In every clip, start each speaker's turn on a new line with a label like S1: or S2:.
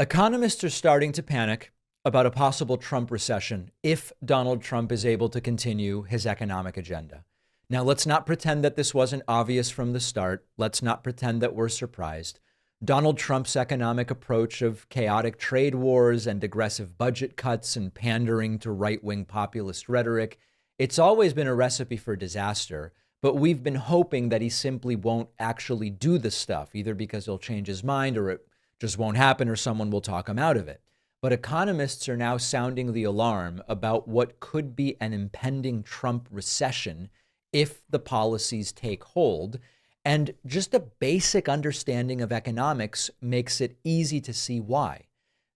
S1: Economists are starting to panic about a possible Trump recession if Donald Trump is able to continue his economic agenda. Now, let's not pretend that this wasn't obvious from the start. Let's not pretend that we're surprised. Donald Trump's economic approach of chaotic trade wars and aggressive budget cuts and pandering to right-wing populist rhetoric, it's always been a recipe for disaster. But we've been hoping that he simply won't actually do the stuff, either because he'll change his mind or it just won't happen or someone will talk him out of it. But economists are now sounding the alarm about what could be an impending Trump recession if the policies take hold. And just a basic understanding of economics makes it easy to see why.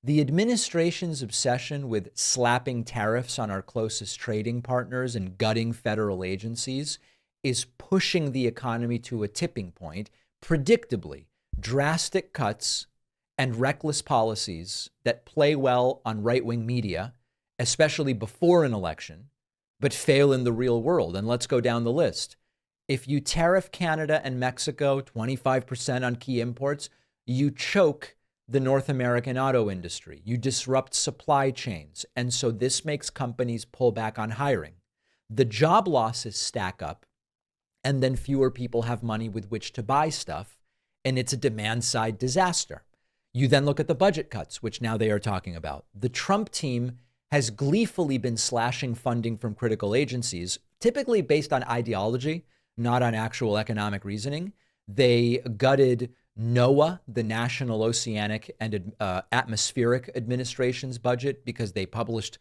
S1: The administration's obsession with slapping tariffs on our closest trading partners and gutting federal agencies is pushing the economy to a tipping point. Predictably, drastic cuts and reckless policies that play well on right-wing media, especially before an election, but fail in the real world. And let's go down the list. If you tariff Canada and Mexico 25% on key imports, you choke the North American auto industry. You disrupt supply chains. And so this makes companies pull back on hiring. The job losses stack up, and then fewer people have money with which to buy stuff, and it's a demand-side disaster. You then look at the budget cuts, which now they are talking about. The Trump team has gleefully been slashing funding from critical agencies, typically based on ideology, not on actual economic reasoning. They gutted NOAA, the National Oceanic and Atmospheric Administration's budget, because they published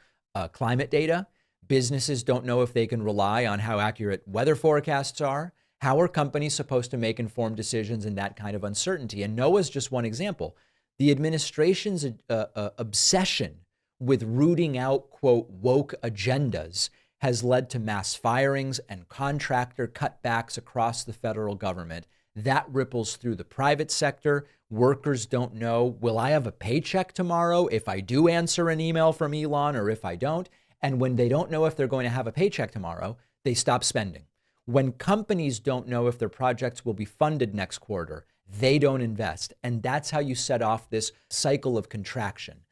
S1: climate data. Businesses don't know if they can rely on how accurate weather forecasts are. How are companies supposed to make informed decisions in that kind of uncertainty? And NOAA is just one example. The administration's obsession with rooting out, quote, woke agendas has led to mass firings and contractor cutbacks across the federal government. That ripples through the private sector. Workers don't know, will I have a paycheck tomorrow if I do answer an email from Elon or if I don't? And when they don't know if they're going to have a paycheck tomorrow, they stop spending. When companies don't know if their projects will be funded next quarter, they don't invest. And that's how you set off this cycle of contraction.